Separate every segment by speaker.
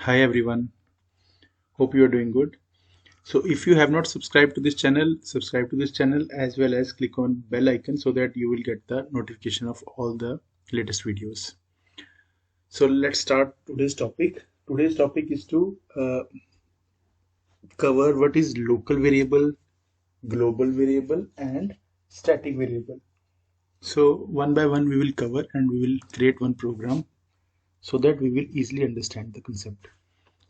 Speaker 1: Hi everyone, hope you are doing good. So if you have not subscribed to this channel, subscribe to this channel as well as click on bell icon so that you will get the notification of all the latest videos. So let's start today's topic. Today's topic is to cover what is local variable, global variable and static variable. So one by one we will cover and we will create one program so that we will easily understand the concept.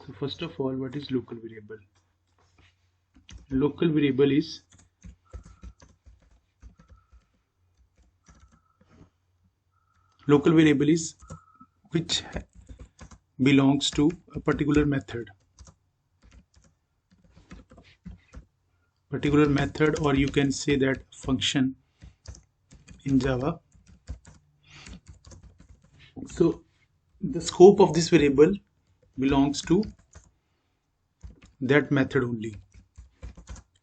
Speaker 1: So first of all, what is local variable? Local variable is which belongs to a particular method, or you can say that function in Java. So the scope of this variable belongs to that method only.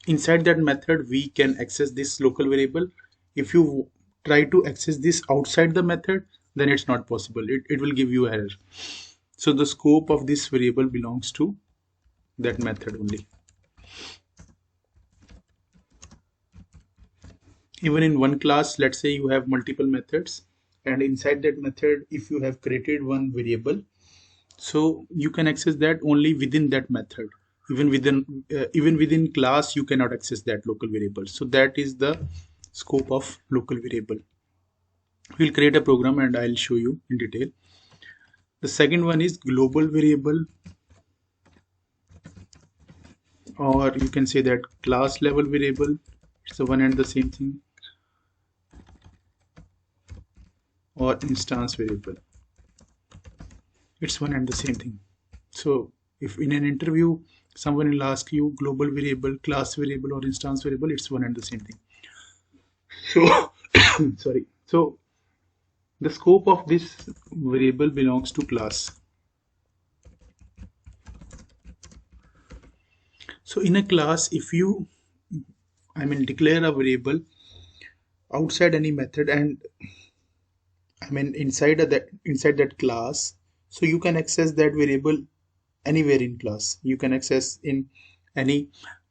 Speaker 1: Inside that method we can access this local variable. If you try to access this outside the method, then it's not possible. It will give you error. So the scope of this variable belongs to that method only. Even in one class, let's say you have multiple methods, and inside that method if you have created one variable, so you can access that only within that method. Even within class you cannot access that local variable. So that is the scope of local variable. We'll create a program and I'll show you in detail. The second one is global variable, or you can say that class level variable. It's the one and the same thing. Or instance variable, it's one and the same thing. So if in an interview someone will ask you global variable, class variable or instance variable, it's one and the same thing. So sorry, so the scope of this variable belongs to class. So in a class, if you declare a variable outside any method and inside that class, so you can access that variable anywhere in class. You can access in any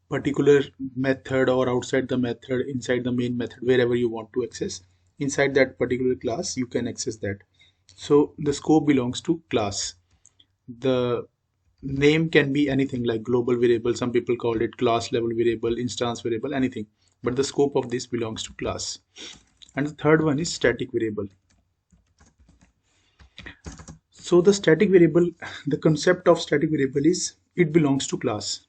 Speaker 1: particular method or outside the method, inside the main method, wherever you want to access. Inside that particular class you can access that. So the scope belongs to class. The name can be anything like global variable, some people call it class level variable, instance variable, anything, but the scope of this belongs to class. And the third one is static variable. So the static variable, the concept of static variable is it belongs to class,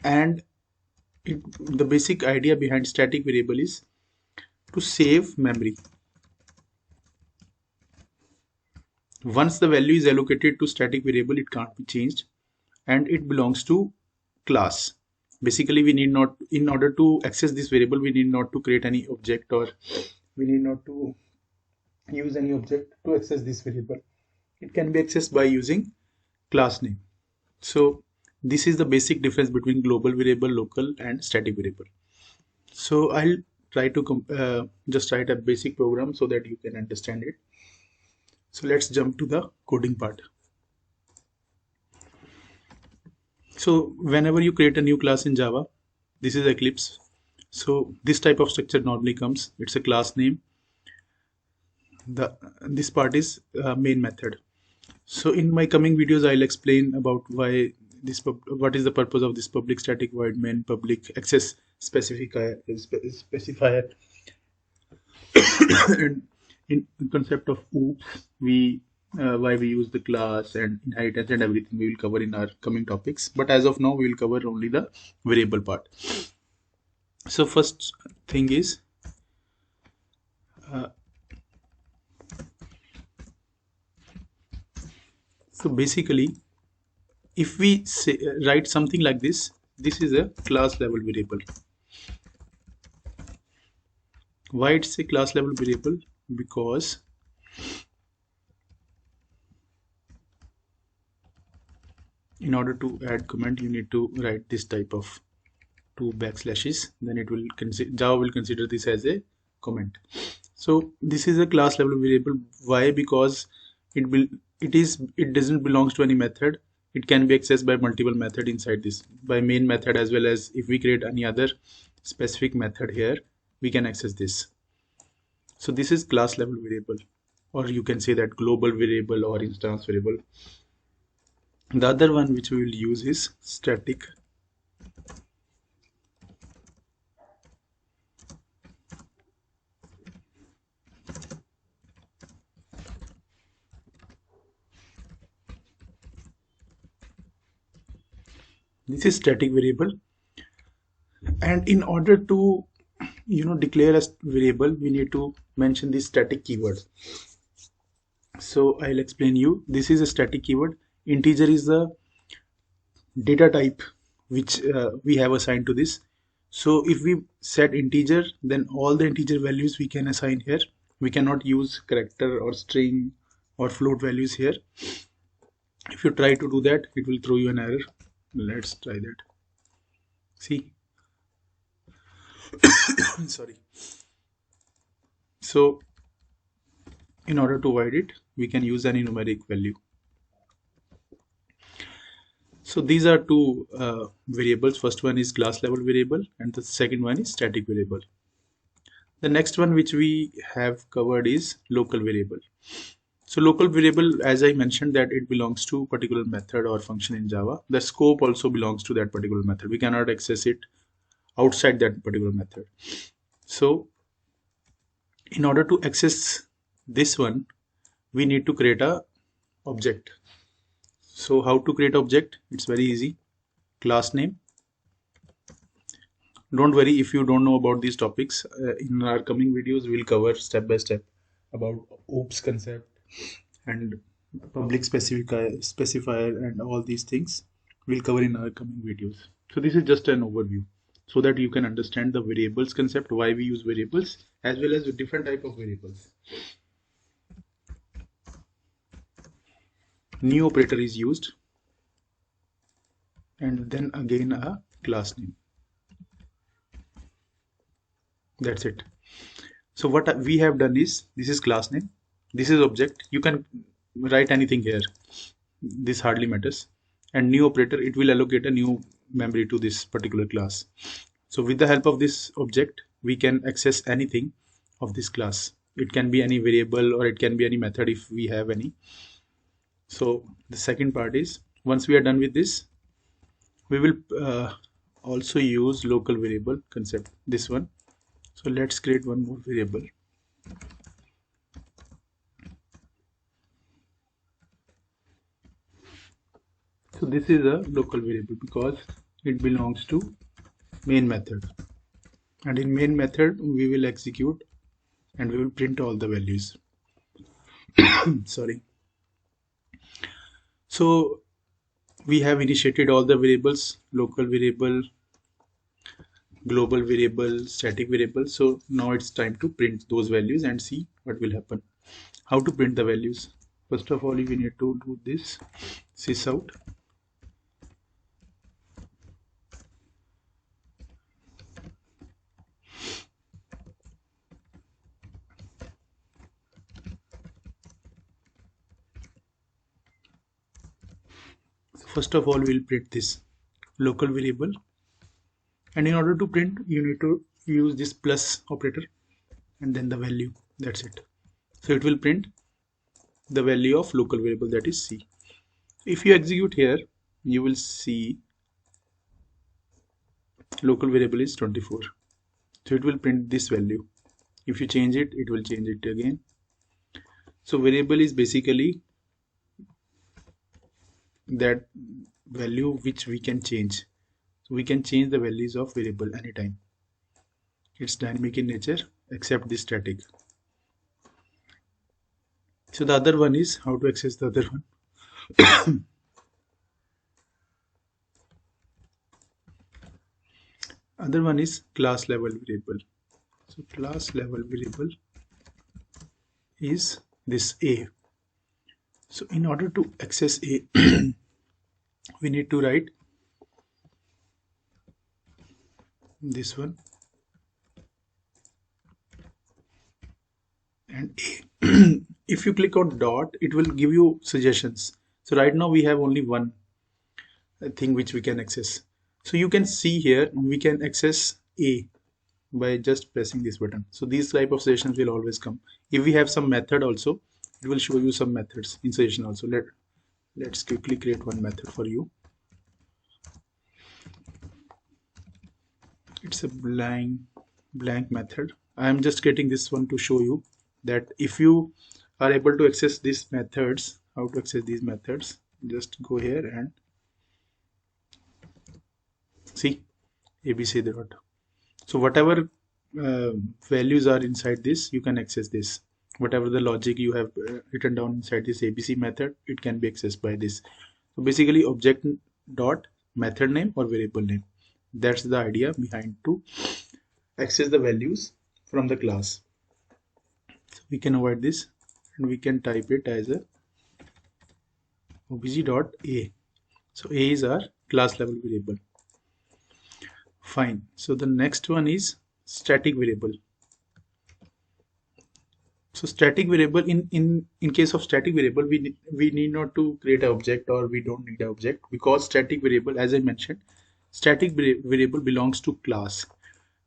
Speaker 1: and the basic idea behind static variable is to save memory. Once the value is allocated to static variable, it can't be changed, and it belongs to class. Basically, we need not, in order to access this variable, we need not to create any object, or we need not to use any object to access this variable. It can be accessed by using class name. So this is the basic difference between global variable, local and static variable. So I'll try to just write a basic program so that you can understand it. So let's jump to the coding part. So whenever you create a new class in Java, this is Eclipse. So this type of structure normally comes. It's a class name. This part is main method. So in my coming videos, I'll explain about what is the purpose of this public static void main public access specifier. And in concept of oops, why we use the class and inheritance and everything we will cover in our coming topics. But as of now, we will cover only the variable part. So first thing is so basically, if we write something like this is a class level variable. Why it's a class level variable? Because in order to add comment, you need to write this type of 2 backslashes. Then it will Java will consider this as a comment. So this is a class level variable. Why? Because it doesn't belongs to any method. It can be accessed by multiple method inside this, by main method, as well as if we create any other specific method here, we can access this. So this is class level variable, or you can say that global variable or instance variable. The other one which we will use is static. This is static variable, and in order to declare a variable, we need to mention this static keyword. So I'll explain you. This is a static keyword. Integer is the data type which we have assigned to this. So if we set integer, then all the integer values we can assign here. We cannot use character or string or float values here. If you try to do that, it will throw you an error. Let's try that. See, sorry. So in order to avoid it, we can use any numeric value. So these are two variables. First one is class level variable, and the second one is static variable. The next one which we have covered is local variable. So local variable, as I mentioned, that it belongs to particular method or function in Java. The scope also belongs to that particular method. We cannot access it outside that particular method. So in order to access this one, we need to create a object. So how to create object? It's very easy. Class name. Don't worry if you don't know about these topics. In our coming videos, we'll cover step by step about OOPS concept and public specifier and all these things. We'll cover in our coming videos. So this is just an overview so that you can understand the variables concept, why we use variables, as well as different type of variables. New operator is used, and then again a class name. That's it. So what we have done is, this is class name, this is object. You can write anything here, this hardly matters. And new operator, it will allocate a new memory to this particular class. So with the help of this object, we can access anything of this class. It can be any variable or it can be any method if we have any. So the second part is, once we are done with this, we will also use local variable concept, this one. So let's create one more variable. So this is a local variable because it belongs to main method, and in main method we will execute and we will print all the values. Sorry. So we have initiated all the variables: local variable, global variable, static variable. So now it's time to print those values and see what will happen. How to print the values? First of all, we need to do this sysout. So first of all, we'll print this local variable, and in order to print, you need to use this plus operator and then the value. That's it. So it will print the value of local variable, that is C. If you execute here, you will see local variable is 24. So it will print this value. If you change it, it will change it again. So variable is basically that value which we can change. So we can change the values of variable anytime. It's dynamic in nature except the static. So the other one is how to access the other one. Other one is class level variable. So class level variable is this A. So in order to access A, we need to write this one. and A. If you click on dot, it will give you suggestions. So right now we have only one thing which we can access. So you can see here we can access A by just pressing this button. So these type of suggestions will always come. If we have some method also, it will show you some methods in suggestion also. Let's quickly create one method for you. It's a blank method. I am just getting this one to show you that if you are able to access these methods, how to access these methods, just go here and see abc dot. So whatever values are inside this, you can access this. Whatever the logic you have written down inside this abc method, it can be accessed by this. So basically object dot method name or variable name. That's the idea behind to access the values from the class. So we can avoid this and we can type it as a obj.a. So a is our class level variable. Fine. So the next one is static variable. So static variable, in case of static variable, we need not to create an object, or we don't need an object, because static variable, as I mentioned, static variable belongs to class,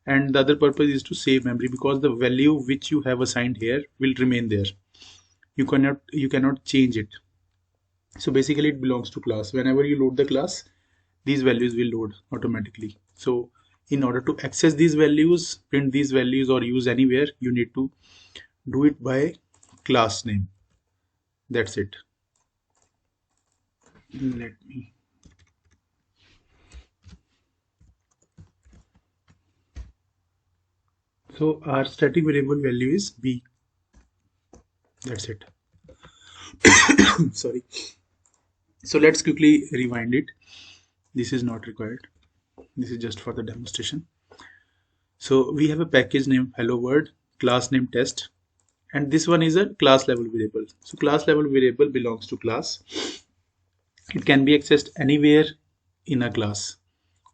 Speaker 1: and the other purpose is to save memory, because the value which you have assigned here will remain there. You cannot change it. So basically it belongs to class. Whenever you load the class, these values will load automatically. So in order to access these values, print these values, or use anywhere, you need to do it by class name. That's it. Let me so our static variable value is b. That's it. Sorry. So let's quickly rewind it. This is not required. This is just for the demonstration. So we have a package name helloWorld, class name test, and this one is a class level variable. So class level variable belongs to class. It can be accessed anywhere in a class.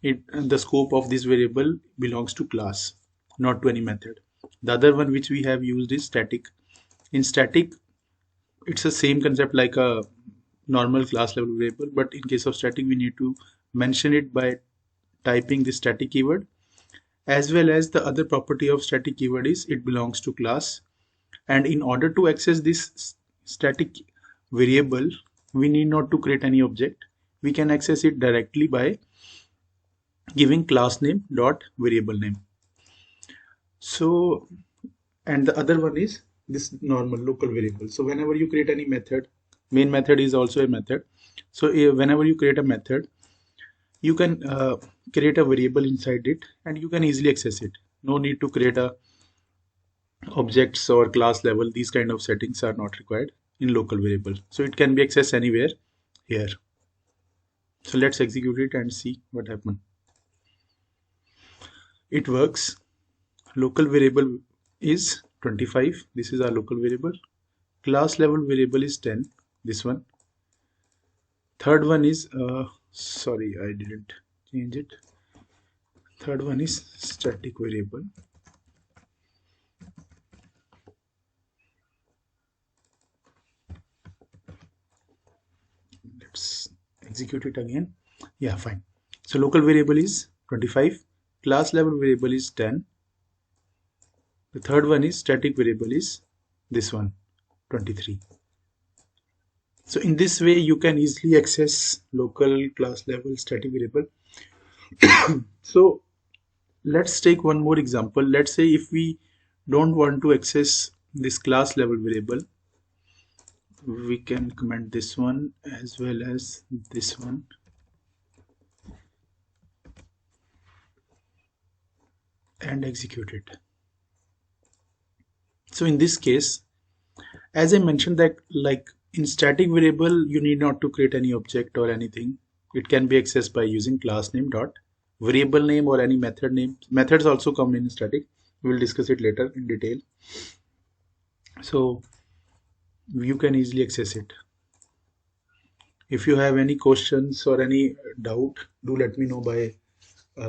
Speaker 1: The scope of this variable belongs to class, not to any method. The other one which we have used is static. In static, it's the same concept like a normal class level variable, but in case of static, we need to mention it by typing the static keyword, as well as the other property of static keyword is it belongs to class. And in order to access this static variable, we need not to create any object. We can access it directly by giving class name dot variable name. So, and the other one is this normal local variable. So whenever you create any method, main method is also a method. So whenever you create a method, you can create a variable inside it and you can easily access it. No need to create a objects or class level. These kind of settings are not required in local variable. So it can be accessed anywhere here. So let's execute it and see what happened. It works. Local variable is 25. This is our local variable. Class level variable is 10. This one. Third one is sorry, I didn't change it. Third one is static variable. Let's execute it again. Yeah, fine. So local variable is 25. Class level variable is 10. The third one is static variable is this one, 23. So in this way, you can easily access local, class level, static variable. So let's take one more example. Let's say if we don't want to access this class level variable, we can comment this one as well as this one. And execute it. So in this case, as I mentioned that like in static variable, you need not to create any object or anything. It can be accessed by using class name dot variable name or any method name. Methods also come in static. We will discuss it later in detail. So you can easily access it. If you have any questions or any doubt, do let me know by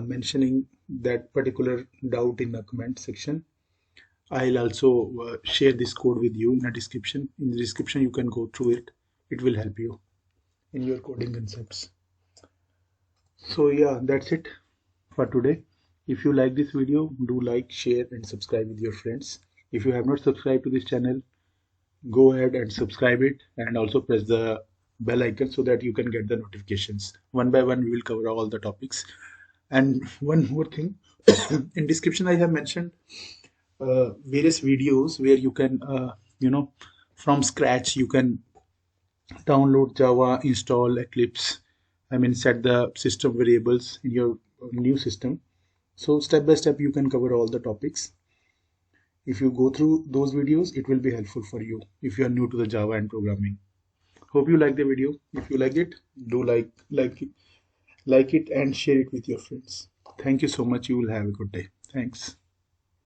Speaker 1: mentioning that particular doubt in the comment section. I'll also share this code with you in the description. In the description, you can go through it. It will help you in your coding concepts. So yeah, that's it for today. If you like this video, do like, share, and subscribe with your friends. If you have not subscribed to this channel, go ahead and subscribe it, and also press the bell icon so that you can get the notifications. One by one, we will cover all the topics. And one more thing, in description I have mentioned various videos where you can from scratch you can download Java, install Eclipse, I mean set the system variables in your new system. So step by step you can cover all the topics. If you go through those videos, it will be helpful for you if you are new to the Java and programming. Hope you like the video. If you like it, do like it and share it with your friends. Thank you so much. You will have a good day. Thanks.